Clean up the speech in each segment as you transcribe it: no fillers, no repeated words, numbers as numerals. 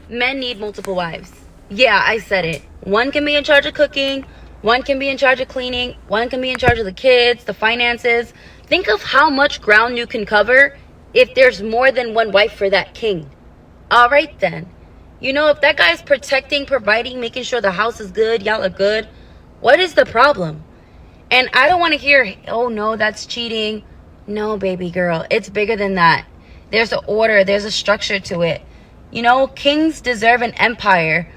Men need multiple wives. Yeah, I said it. One can be in charge of cooking, one can be in charge of cleaning, one can be in charge of the kids, the finances. Think of how much ground you can cover if there's more than one wife for that king. All right, then. If that guy's protecting, providing, making sure the house is good, y'all are good, what is the problem? And I don't want to hear, oh no, that's cheating. No, baby girl, it's bigger than that. There's an order, there's a structure to it. Kings deserve an empire.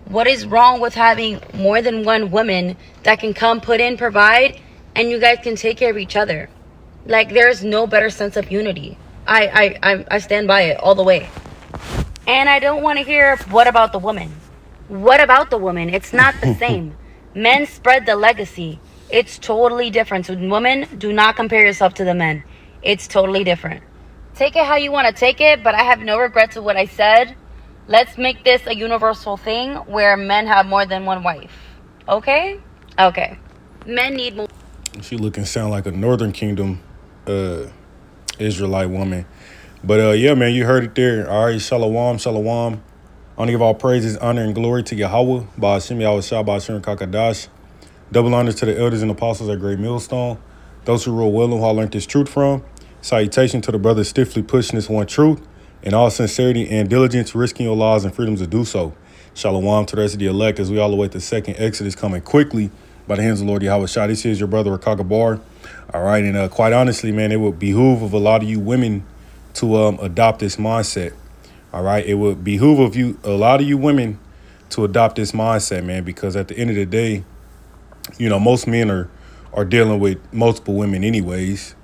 What is wrong with having more than one woman that can come, put in, provide, and you guys can take care of each other? Like, there's no better sense of unity. I stand by it all the way. And I don't want to hear, what about the woman? What about the woman? It's not the same. Men spread the legacy. It's totally different. So women, do not compare yourself to the men. It's totally different. Take it how you want to take it, but I have no regrets of what I said. Let's make this a universal thing where men have more than one wife. Okay? Okay. Men need more. She looking sound like a Northern Kingdom uh Israelite woman. But yeah, man, you heard it there. All right, shalom, shalom. I want to give all praises, honor, and glory to Yahweh, Ba'ashem Yahushua, Ba'ashem Kakadash. Double honors to the elders and apostles at Great Millstone, those who rule well and who I learned this truth from. Salutation to the brothers stiffly pushing this one truth in all sincerity and diligence, risking your lives and freedoms to do so. Shalom to the rest of the elect as we all await the second Exodus coming quickly by the hands of the Lord Yahweh Shah. This is your brother Rakaga Bar. All right, and quite honestly, man, it would behoove of a lot of you women to adopt this mindset. All right, it would behoove of a lot of you women to adopt this mindset, man, because at the end of the day, most men are dealing with multiple women anyways.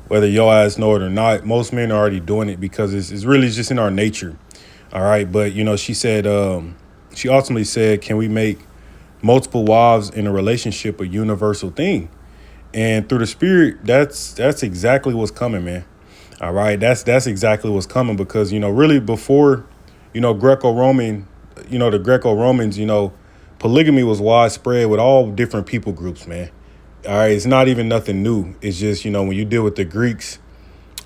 Whether your ass know it or not, most men are already doing it because it's really just in our nature. All right, but she ultimately said, can we make multiple wives in a relationship a universal thing? And through the spirit, that's exactly what's coming, man. All right, that's exactly what's coming because really before Greco-Roman, the Greco-Romans, polygamy was widespread with all different people groups, man. All right, it's not even nothing new. It's just when you deal with the Greeks,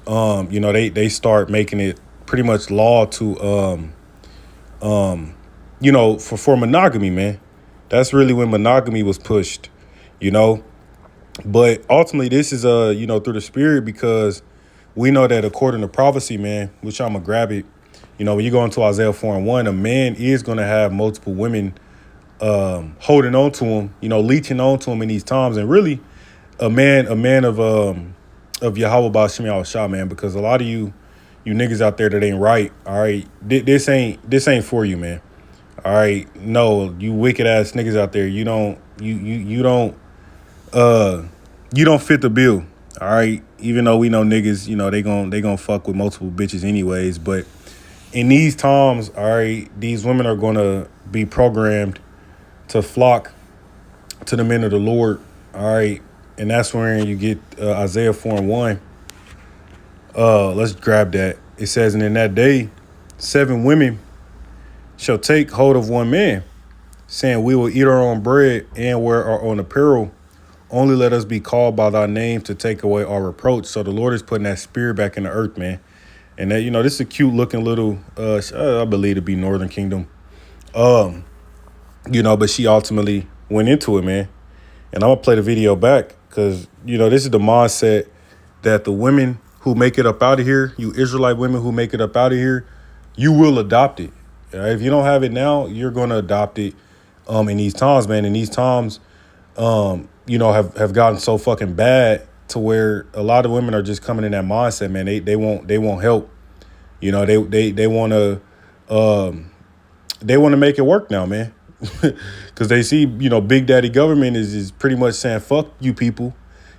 they start making it pretty much law to for monogamy, man. That's really when monogamy was pushed, you know. But ultimately, this is through the spirit because we know that according to prophecy, man, which I'm gonna grab it. When you go into Isaiah 4:1, a man is gonna have multiple women holding on to him, leeching on to him in these times, and really a man of Yahweh Ba'ashem Yahushua, man, because a lot of you niggas out there that ain't right, all right, this ain't for you, man. All right, no, you wicked ass niggas out there, you don't fit the bill. All right, even though we know niggas, they gonna fuck with multiple bitches anyways, but in these times, all right, these women are gonna be programmed to flock to the men of the Lord, all right, and that's where you get Isaiah 4:1. Let's grab that. It says, and in that day, 7 women shall take hold of one man, saying, we will eat our own bread and wear our own apparel. Only let us be called by thy name to take away our reproach. So the Lord is putting that spirit back in the earth, man. And that, this is a cute looking little, I believe to be Northern Kingdom. But she ultimately went into it, man. And I'm going to play the video back because, this is the mindset that the women who make it up out of here, you Israelite women who make it up out of here, you will adopt it. Right? If you don't have it now, you're going to adopt it in these times, man. And these times, have gotten so fucking bad to where a lot of women are just coming in that mindset, man. They won't help. They want to make it work now, man. Because they see, Big Daddy government is pretty much saying, fuck you people.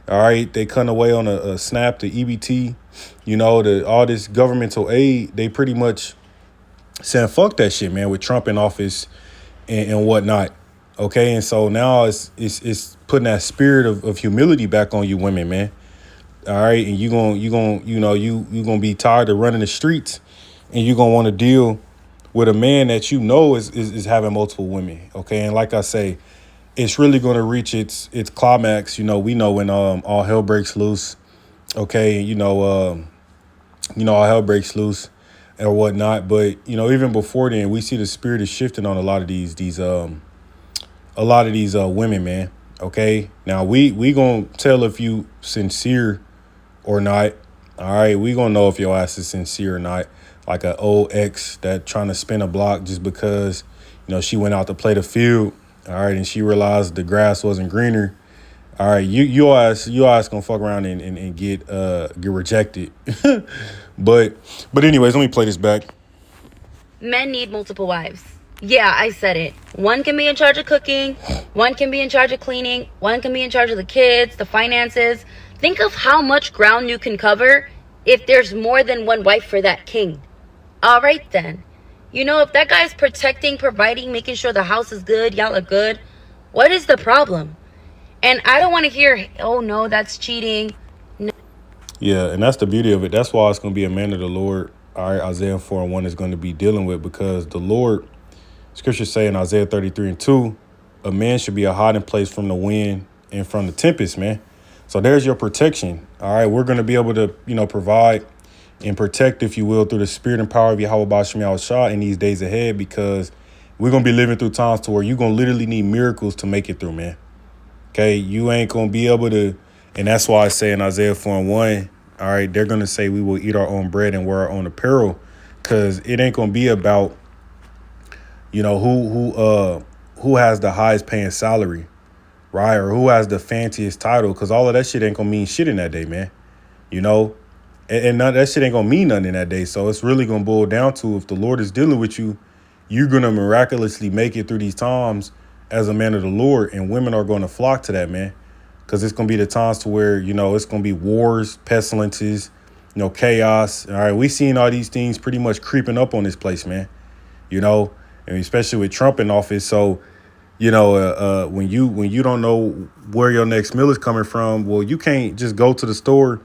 All right. They cut away on a SNAP, the EBT, all this governmental aid. They pretty much saying, fuck that shit, man, with Trump in office and whatnot. Okay. And so now it's putting that spirit of humility back on you women, man. All right. And you gonna be tired of running the streets and you're going to want to deal with a man that is having multiple women. Okay. And like I say, it's really going to reach its climax. We know when all hell breaks loose. Okay. All hell breaks loose. or whatnot. But even before then, we see the spirit is shifting on a lot of these women, man. Okay, now we gonna tell if you sincere or not. All right, we gonna know if your ass is sincere or not. Like an old ex that trying to spin a block just because she went out to play the field. All right, and she realized the grass wasn't greener. All right, your ass gonna fuck around and get rejected. but anyways, let me play this back. Men need multiple wives. Yeah, I said it. One can be in charge of cooking, one can be in charge of cleaning, one can be in charge of the kids, the finances. Think of how much ground you can cover if there's more than one wife for that king. All right, then. If that guy's protecting, providing, making sure the house is good, y'all are good, what is the problem? And I don't want to hear, oh, no, that's cheating. No. Yeah, and that's the beauty of it. That's why it's going to be a man of the Lord. All right, Isaiah 4:1 is going to be dealing with, because the Lord, scriptures say in Isaiah 33:2, a man should be a hiding place from the wind and from the tempest, man. So there's your protection. All right, we're going to be able to, provide and protect, if you will, through the spirit and power of Yahweh Ba'Shem Yahushua in these days ahead, because we're going to be living through times to where you're going to literally need miracles to make it through, man. Okay, you ain't going to be able to, and that's why I say in Isaiah 4:1, all right, they're going to say we will eat our own bread and wear our own apparel, because it ain't going to be about, who has the highest paying salary, right? Or who has the fanciest title, because all of that shit ain't going to mean shit in that day, man. And none, that shit ain't going to mean nothing in that day. So it's really going to boil down to, if the Lord is dealing with you, you're going to miraculously make it through these times as a man of the Lord, and women are going to flock to that, man. Because it's going to be the times to where, it's going to be wars, pestilences, chaos. All right, we seen all these things pretty much creeping up on this place, man. And especially with Trump in office. So, when you don't know where your next meal is coming from, well, you can't just go to the store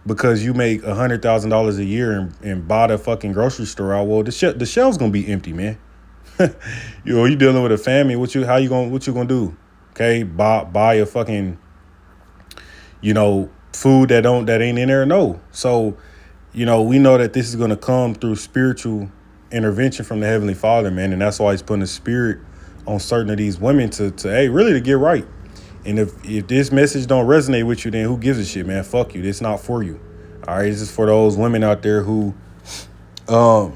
because you make $100,000 a year and buy the fucking grocery store out. Well, the shelves going to be empty, man. You dealing with a family. What you gonna do? Okay, buy a fucking food that ain't in there. No. So we know that this is gonna come through spiritual intervention from the Heavenly Father, man, and that's why He's putting a spirit on certain of these women to really to get right. And if this message don't resonate with you, then who gives a shit, man? Fuck you. It's not for you. All right, this is for those women out there who know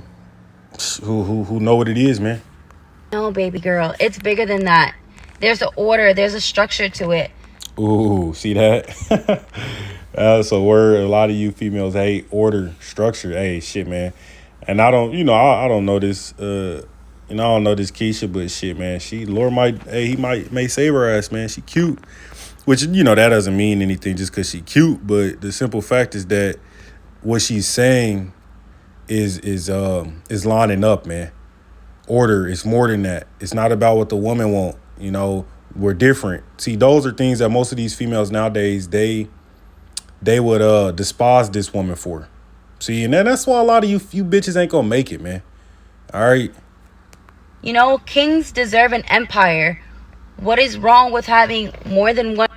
what it is, man. No, baby girl, it's bigger than that. There's an order, there's a structure to it. Ooh, see that? That's a word a lot of you females hate: order, structure. Hey, shit, man. And I don't, I don't know this, I don't know this Keisha, but shit, man, Lord may save her ass, man. She cute, which, that doesn't mean anything just because she cute. But the simple fact is that what she's saying is lining up, man. Order is more than that. It's not about what the woman want. We're different. See, those are things that most of these females nowadays, they would despise this woman for. See, and that's why a lot of you bitches ain't gonna make it, man. All right. Kings deserve an empire. What is wrong with having more than one?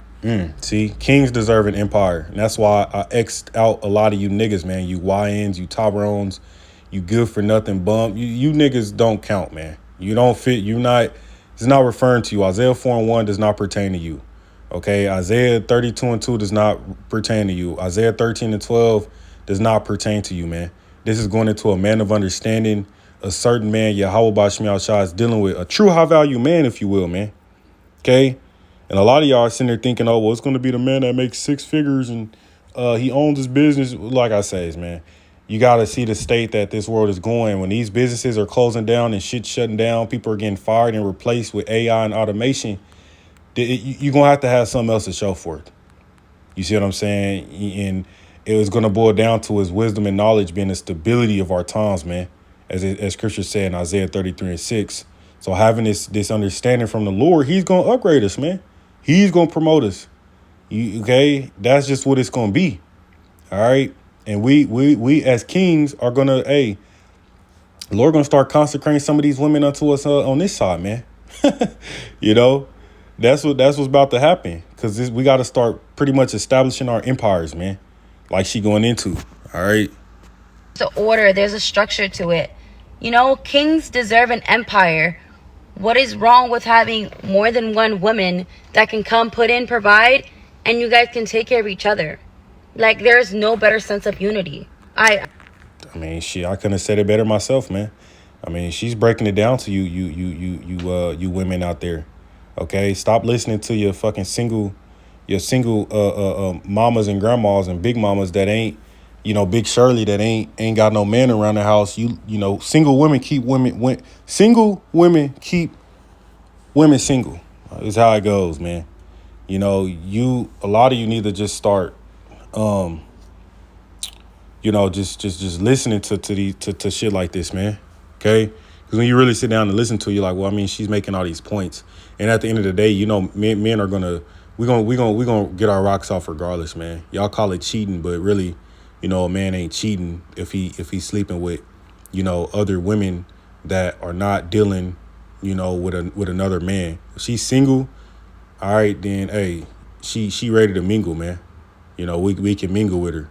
See, kings deserve an empire. And that's why I X'd out a lot of you niggas, man. You YNs, you Tyrones, you good for nothing bump. You niggas don't count, man. You don't fit. It's not referring to you. Isaiah 4:1 does not pertain to you. Okay, Isaiah 32:2 does not pertain to you. Isaiah 13:12 does not pertain to you, man. This is going into a man of understanding, a certain man, Yahweh Ba'Shem Yahushua, is dealing with a true high value man, if you will, man. Okay, and a lot of y'all are sitting there thinking, oh, well, it's going to be the man that makes six figures and he owns his business. Like I say, man, you got to see the state that this world is going. When these businesses are closing down and shit shutting down, people are getting fired and replaced with AI and automation. You're going to have something else to show for it. You see what I'm saying? And it was going to boil down to his wisdom and knowledge being the stability of our times, man, as Scripture said in Isaiah 33:6. So having this understanding from the Lord, He's going to upgrade us, man. He's going to promote us. Okay? That's just what it's going to be. All right? And we as kings are going to, the Lord going to start consecrating some of these women unto us on this side, man. That's what's about to happen, because we got to start pretty much establishing our empires, man, like she going into. All right. a order, there's a structure to it. You know, kings deserve an empire. What is wrong with having more than one woman that can come, put in, provide, and you guys can take care of each other? Like, there's no better sense of unity. I mean, shit, I couldn't have said it better myself, man. I mean, she's breaking it down to you women out there. Okay, stop listening to your single mamas and grandmas and big mamas that ain't, Big Shirley that ain't got no man around the house. Single women keep single women keep women single. Is how it goes, man. A lot of you need to just start, just listening to shit like this, man. Okay, because when you really sit down and listen to it, you're like, well, I mean, she's making all these points, and at the end of the day, men are we gonna get our rocks off regardless, man. Y'all call it cheating, but really, a man ain't cheating if he's sleeping with, other women that are not dealing, with another man. If she's single, all right, then hey, she ready to mingle, man. We can mingle with her.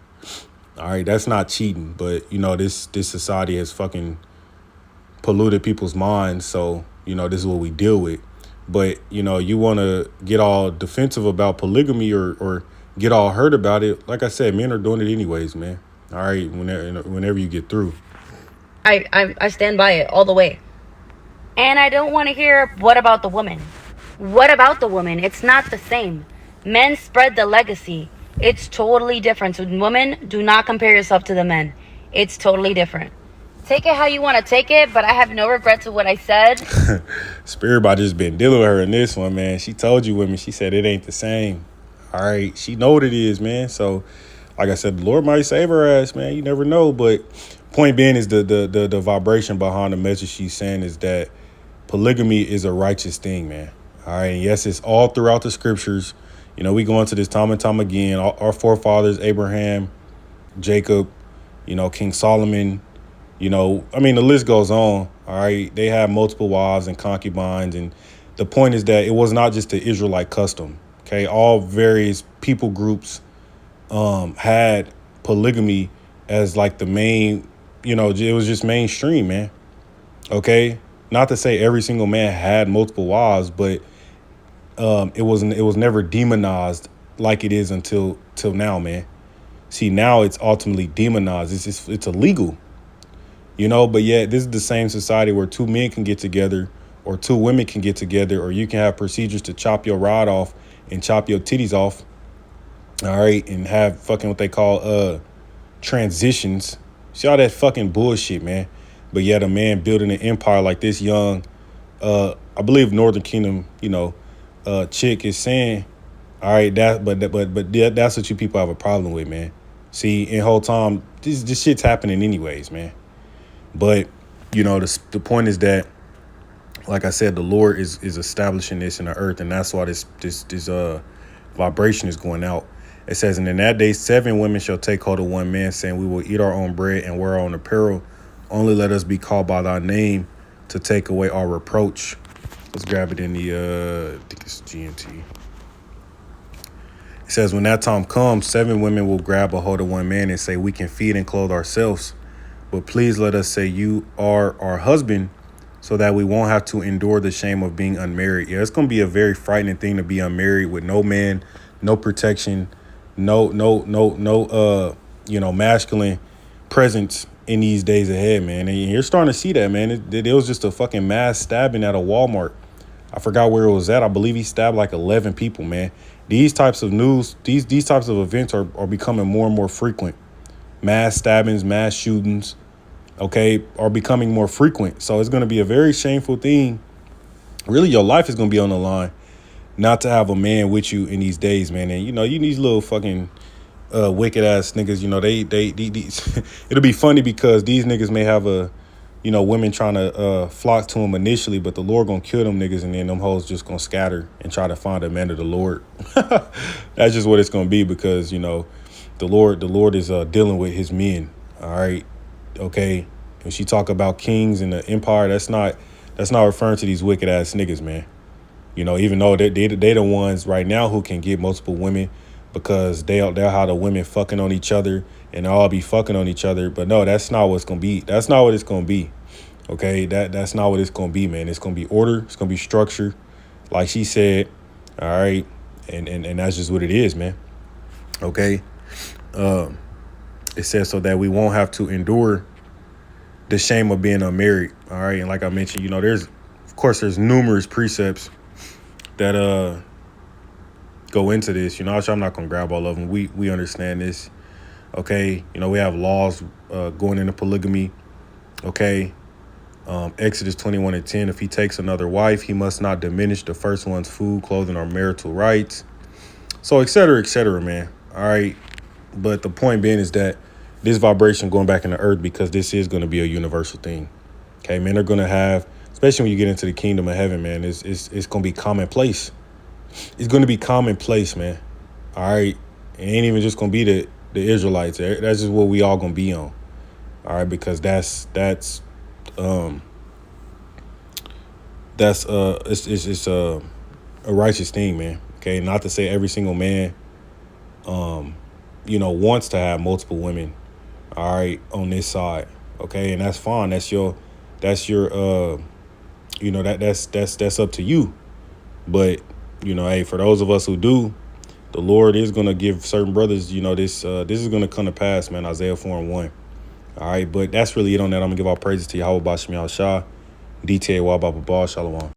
All right, that's not cheating, but this society has fucking polluted people's minds, so this is what we deal with. But you want to get all defensive about polygamy or get all hurt about it. Like I said, men are doing it anyways, man. All right, whenever you get through. I stand by it all the way. And I don't want to hear, what about the woman? What about the woman? It's not the same. Men spread the legacy. It's totally different. So women, do not compare yourself to the men. It's totally different. Take it how you want to take it, but I have no regrets of what I said. Spirit by just been dealing with her in this one, man. She told you women, she said it ain't the same. All right, she know what it is, man. So, like I said, the Lord might save her ass, man. You never know. But point being is the vibration behind the message she's saying is that polygamy is a righteous thing, man. All right, and yes, it's all throughout the scriptures. We go into this time and time again. Our forefathers, Abraham, Jacob, King Solomon, the list goes on. All right. They had multiple wives and concubines. And the point is that it was not just the Israelite custom. Okay. All various people groups had polygamy as like the main, it was just mainstream, man. Okay. Not to say every single man had multiple wives, but it was never demonized like it is till now, man. See, now it's ultimately demonized. It's illegal. But yet this is the same society where two men can get together or two women can get together, or you can have procedures to chop your rod off and chop your titties off. All right. And have fucking what they call transitions. See all that fucking bullshit, man. But yet a man building an empire like this young, I believe Northern Kingdom, chick is saying, all right, that's what you people have a problem with, man. See, in whole time, this shit's happening anyways, man. But, the point is that, like I said, the Lord is establishing this in the earth, and that's why this vibration is going out. It says, and in that day, 7 women shall take hold of one man, saying, we will eat our own bread and wear our own apparel. Only let us be called by thy name to take away our reproach. Let's grab it in the, I think it's GNT. It says, when that time comes, 7 women will grab a hold of one man and say, we can feed and clothe ourselves. But please let us say you are our husband so that we won't have to endure the shame of being unmarried. Yeah, it's going to be a very frightening thing to be unmarried with no man, no protection, no, masculine presence in these days ahead, man. And you're starting to see that, man. It was just a fucking mass stabbing at a Walmart. I forgot where it was at. I believe he stabbed like 11 people, man. These types of news, these types of events are becoming more and more frequent. Mass stabbings, mass shootings, are becoming more frequent. So it's going to be a very shameful thing. Really, your life is going to be on the line not to have a man with you in these days, man. And, you these little fucking wicked ass niggas, they it'll be funny because these niggas may have women trying to flock to them initially, but the Lord going to kill them niggas, and then them hoes just going to scatter and try to find a man of the Lord. That's just what it's going to be because, the Lord is dealing with his men. All right. Okay. When she talk about kings and the empire, that's not referring to these wicked ass niggas, man. Even though they the ones right now who can get multiple women, because they'll have the women fucking on each other and they'll all be fucking on each other. But no, that's not what's gonna be. That's not what it's gonna be. Okay, that's not what it's gonna be, man. It's gonna be order. It's gonna be structure, like she said. All right, and that's just what it is, man. Okay, it says so that we won't have to endure the shame of being unmarried. All right, and like I mentioned, you know, there's numerous precepts that go into this. You know, I'm not gonna grab all of them. We understand this. Okay, you know, we have laws going into polygamy. Okay. Exodus 21:10, if he takes another wife, he must not diminish the first one's food, clothing, or marital rights. So, et cetera, man. All right. But the point being is that this vibration going back in the earth, because this is going to be a universal thing. Okay, men are going to have, especially when you get into the kingdom of heaven, man, it's going to be commonplace. It's going to be commonplace, man. All right. It ain't even just going to be the Israelites. That's just what we all going to be on. All right. Because it's a righteous thing, man. Okay, not to say every single man wants to have multiple women, all right, on this side. Okay, and that's fine. That's that's up to you. But hey, for those of us who do, the Lord is gonna give certain brothers, this is gonna come to pass, man. Isaiah 4:1. All right, but that's really it on that. I'm gonna give all praises to Yahweh Bashim Yahshua, DTA Wababa Shalom.